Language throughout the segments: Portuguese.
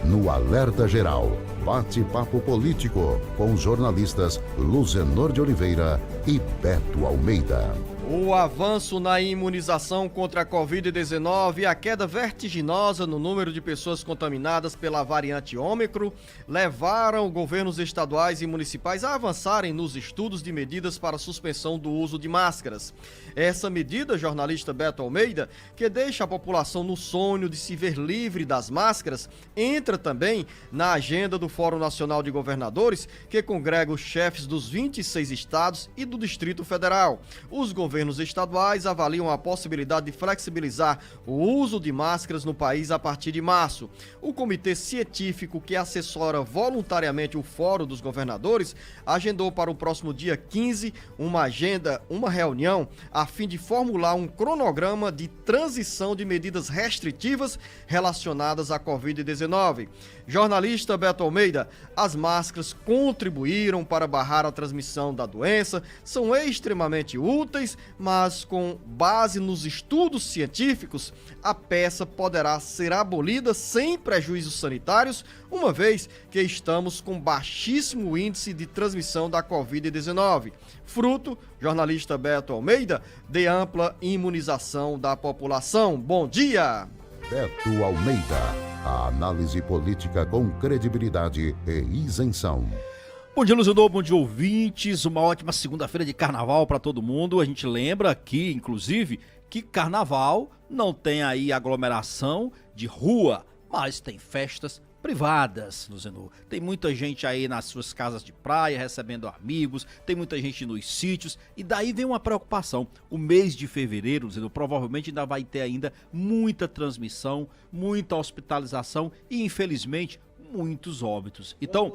no Alerta Geral, bate-papo político com os jornalistas Luzenor de Oliveira e Beto Almeida. O avanço na imunização contra a Covid-19 e a queda vertiginosa no número de pessoas contaminadas pela variante Ômicron levaram governos estaduais e municipais a avançarem nos estudos de medidas para a suspensão do uso de máscaras. Essa medida, jornalista Beto Almeida, que deixa a população no sonho de se ver livre das máscaras, entra também na agenda do Fórum Nacional de Governadores, que congrega os chefes dos 26 estados e do Distrito Federal. Os governos estaduais avaliam a possibilidade de flexibilizar o uso de máscaras no país a partir de março. O comitê científico que assessora voluntariamente o Fórum dos Governadores agendou para o próximo dia 15 uma reunião a fim de formular um cronograma de transição de medidas restritivas relacionadas à Covid-19. Jornalista Beto Almeida, as máscaras contribuíram para barrar a transmissão da doença, são extremamente úteis, mas com base nos estudos científicos, a peça poderá ser abolida sem prejuízos sanitários, uma vez que estamos com baixíssimo índice de transmissão da Covid-19. Fruto, jornalista Beto Almeida, de ampla imunização da população. Bom dia! Beto Almeida, a análise política com credibilidade e isenção. Bom dia, Luzenor, bom dia, ouvintes. Uma ótima segunda-feira de carnaval para todo mundo. A gente lembra aqui, inclusive, que carnaval não tem aí aglomeração de rua, mas tem festas privadas, Luzenor. Tem muita gente aí nas suas casas de praia, recebendo amigos, tem muita gente nos sítios, e daí vem uma preocupação. O mês de fevereiro, Luzenor, provavelmente ainda vai ter ainda muita transmissão, muita hospitalização e, infelizmente, muitos óbitos. Então,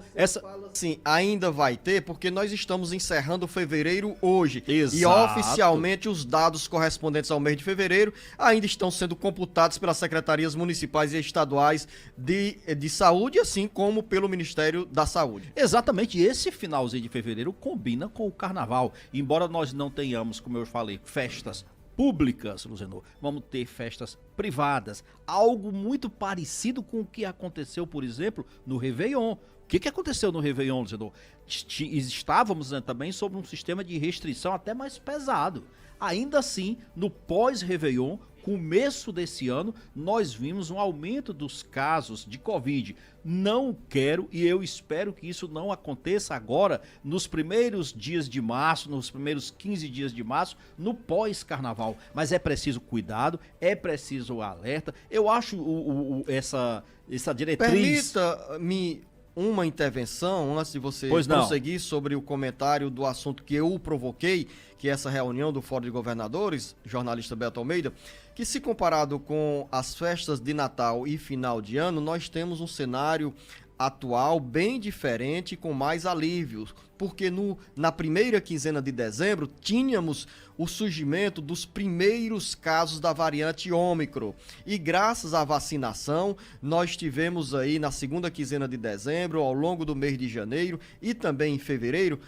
Sim, ainda vai ter, porque nós estamos encerrando fevereiro hoje. Exato. E oficialmente os dados correspondentes ao mês de fevereiro ainda estão sendo computados pelas secretarias municipais e estaduais de saúde, assim como pelo Ministério da Saúde. Exatamente, esse finalzinho de fevereiro combina com o carnaval. Embora nós não tenhamos, como eu falei, festas públicas, Luzenor, vamos ter festas privadas, algo muito parecido com o que aconteceu, por exemplo, no Réveillon. O que aconteceu no Réveillon, Luzenor? Estávamos, né, também sob um sistema de restrição até mais pesado. Ainda assim, no pós-Réveillon, começo desse ano, nós vimos um aumento dos casos de Covid. Não quero e eu espero que isso não aconteça agora, nos primeiros dias de março, nos primeiros 15 dias de março, no pós-carnaval. Mas é preciso cuidado, é preciso alerta. Eu acho essa diretriz... Permita-me uma intervenção antes de você prosseguir sobre o comentário do assunto que eu provoquei, que é essa reunião do Fórum de Governadores, jornalista Beto Almeida, que se comparado com as festas de Natal e final de ano, nós temos um cenário atual bem diferente, com mais alívios, porque na primeira quinzena de dezembro tínhamos o surgimento dos primeiros casos da variante Ômicron, e graças à vacinação nós tivemos aí na segunda quinzena de dezembro, ao longo do mês de janeiro e também em fevereiro,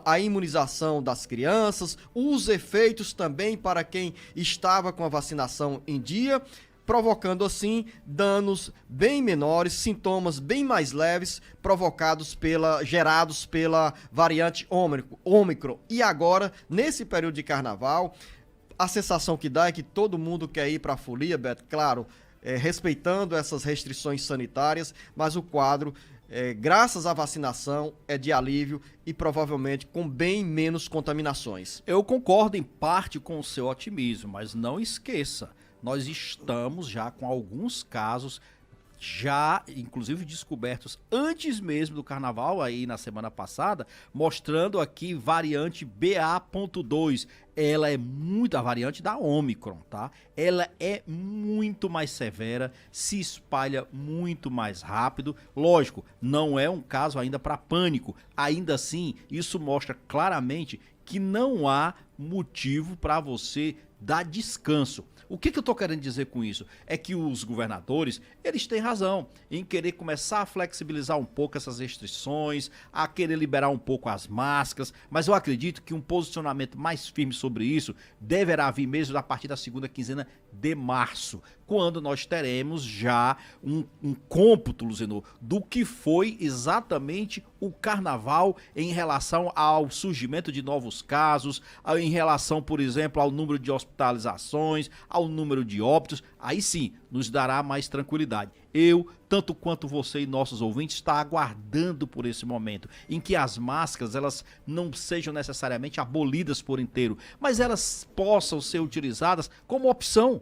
a imunização das crianças, os efeitos também para quem estava com a vacinação em dia, provocando assim danos bem menores, sintomas bem mais leves, gerados pela variante Ômicron. E agora, nesse período de carnaval, a sensação que dá é que todo mundo quer ir para a folia, Beto, claro, respeitando essas restrições sanitárias, mas o quadro, graças à vacinação, é de alívio e provavelmente com bem menos contaminações. Eu concordo em parte com o seu otimismo, mas não esqueça, nós estamos já com alguns casos, já inclusive descobertos antes mesmo do carnaval, aí na semana passada, mostrando aqui variante BA.2. Ela é a variante da Ômicron, tá? Ela é muito mais severa, se espalha muito mais rápido. Lógico, não é um caso ainda para pânico. Ainda assim, isso mostra claramente que não há motivo para você dar descanso. O que eu estou querendo dizer com isso? É que os governadores, eles têm razão em querer começar a flexibilizar um pouco essas restrições, a querer liberar um pouco as máscaras, mas eu acredito que um posicionamento mais firme sobre isso deverá vir mesmo a partir da segunda quinzena de março, quando nós teremos já um cômputo, Luzenor, do que foi exatamente o carnaval em relação ao surgimento de novos casos, em relação, por exemplo, ao número de hospitalizações, ao número de óbitos. Aí sim, nos dará mais tranquilidade. Eu, tanto quanto você e nossos ouvintes, está aguardando por esse momento em que as máscaras elas não sejam necessariamente abolidas por inteiro, mas elas possam ser utilizadas como opção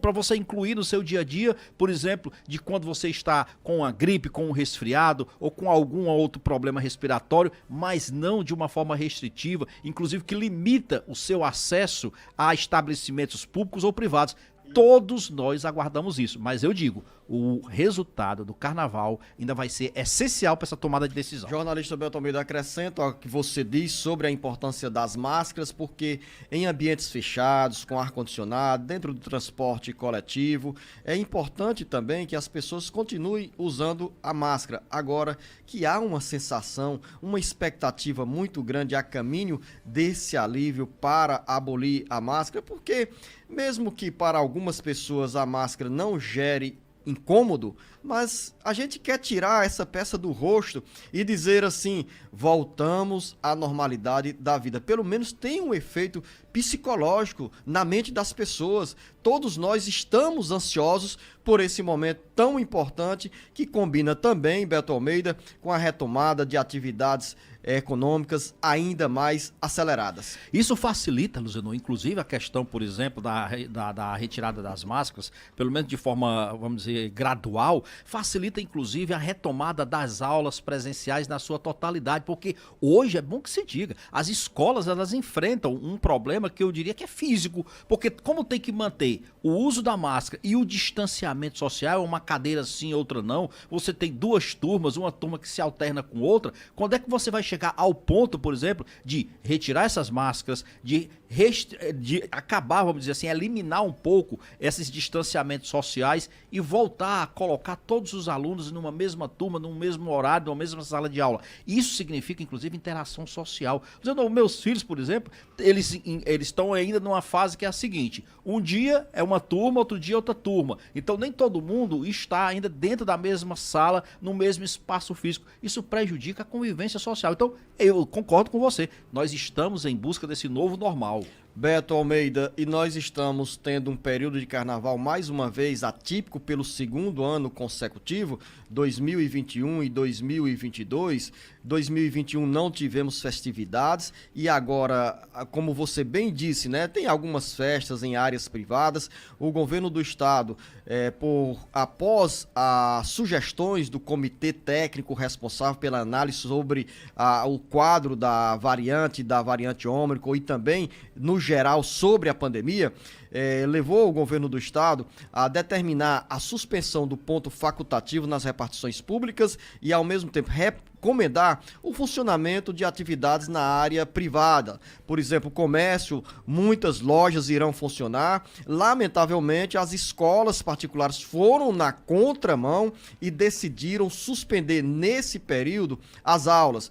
para você incluir no seu dia a dia, por exemplo, de quando você está com a gripe, com um resfriado ou com algum outro problema respiratório, mas não de uma forma restritiva, inclusive que limita o seu acesso a estabelecimentos públicos ou privados. Todos nós aguardamos isso, mas eu digo, o resultado do carnaval ainda vai ser essencial para essa tomada de decisão. Jornalista Beto Almeida, acrescenta ao que você diz sobre a importância das máscaras, porque em ambientes fechados, com ar-condicionado, dentro do transporte coletivo, é importante também que as pessoas continuem usando a máscara. Agora que há uma sensação, uma expectativa muito grande a caminho desse alívio para abolir a máscara, porque mesmo que para algumas pessoas a máscara não gere incômodo, mas a gente quer tirar essa peça do rosto e dizer assim, voltamos à normalidade da vida. Pelo menos tem um efeito psicológico na mente das pessoas. Todos nós estamos ansiosos por esse momento tão importante que combina também, Beto Almeida, com a retomada de atividades econômicas ainda mais aceleradas. Isso facilita, Luzenor, inclusive a questão, por exemplo, da retirada das máscaras, pelo menos de forma, vamos dizer, gradual, facilita inclusive a retomada das aulas presenciais na sua totalidade, porque hoje é bom que se diga, as escolas elas enfrentam um problema que eu diria que é físico, porque como tem que manter o uso da máscara e o distanciamento social, uma cadeira sim, outra não, você tem duas turmas, uma turma que se alterna com outra, quando é que você vai chegar ao ponto, por exemplo, de retirar essas máscaras, de acabar, vamos dizer assim, eliminar um pouco esses distanciamentos sociais e voltar a colocar todos os alunos numa mesma turma, num mesmo horário, numa mesma sala de aula. Isso significa, inclusive, interação social. Meus filhos, por exemplo, eles estão ainda numa fase que é a seguinte, um dia é uma turma, outro dia é outra turma. Então, nem todo mundo está ainda dentro da mesma sala, no mesmo espaço físico. Isso prejudica a convivência social. Então, eu concordo com você. Nós estamos em busca desse novo normal. Beto Almeida, e nós estamos tendo um período de carnaval mais uma vez atípico pelo segundo ano consecutivo, 2021 e 2022. 2021 não tivemos festividades e agora, como você bem disse, né, tem algumas festas em áreas privadas. O governo do estado, após as sugestões do comitê técnico responsável pela análise sobre o quadro da variante Ômicron e também no geral sobre a pandemia, levou o governo do estado a determinar a suspensão do ponto facultativo nas repartições públicas e, ao mesmo tempo, recomendar o funcionamento de atividades na área privada. Por exemplo, comércio, muitas lojas irão funcionar. Lamentavelmente, as escolas particulares foram na contramão e decidiram suspender nesse período as aulas,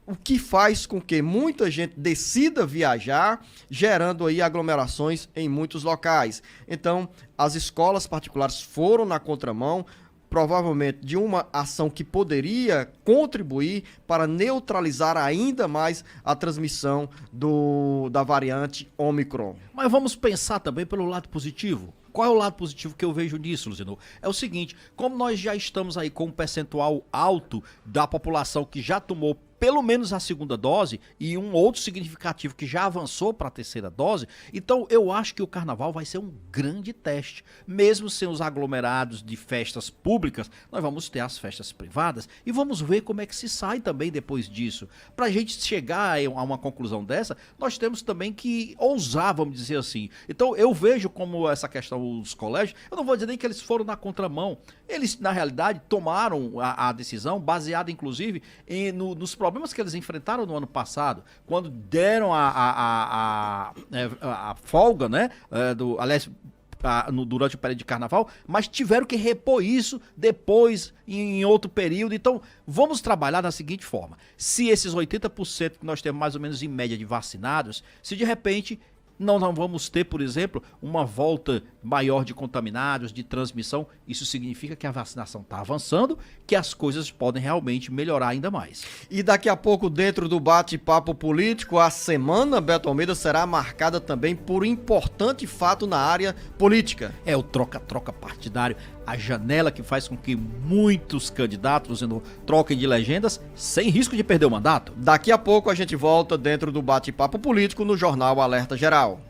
o que faz com que muita gente decida viajar, gerando aí aglomerações em muitos locais. Então, as escolas particulares foram na contramão, provavelmente de uma ação que poderia contribuir para neutralizar ainda mais a transmissão da variante Ômicron. Mas vamos pensar também pelo lado positivo. Qual é o lado positivo que eu vejo nisso, Luzenor? É o seguinte, como nós já estamos aí com um percentual alto da população que já tomou pelo menos a segunda dose e um outro significativo que já avançou para a terceira dose, então eu acho que o carnaval vai ser um grande teste. Mesmo sem os aglomerados de festas públicas, nós vamos ter as festas privadas e vamos ver como é que se sai também depois disso. Para a gente chegar a uma conclusão dessa, nós temos também que ousar, vamos dizer assim. Então eu vejo como essa questão dos colégios, eu não vou dizer nem que eles foram na contramão, eles na realidade tomaram a decisão baseada inclusive nos problemas que eles enfrentaram no ano passado, quando deram a folga, né, durante o período de carnaval, mas tiveram que repor isso depois em outro período. Então, vamos trabalhar da seguinte forma: se esses 80% que nós temos mais ou menos em média de vacinados, se de repente não vamos ter, por exemplo, uma volta maior de contaminados, de transmissão. Isso significa que a vacinação está avançando, que as coisas podem realmente melhorar ainda mais. E daqui a pouco, dentro do bate-papo político, a semana, Beto Almeida, será marcada também por um importante fato na área política. É o troca-troca partidário, a janela que faz com que muitos candidatos troquem de legendas sem risco de perder o mandato. Daqui a pouco a gente volta dentro do bate-papo político no Jornal Alerta Geral.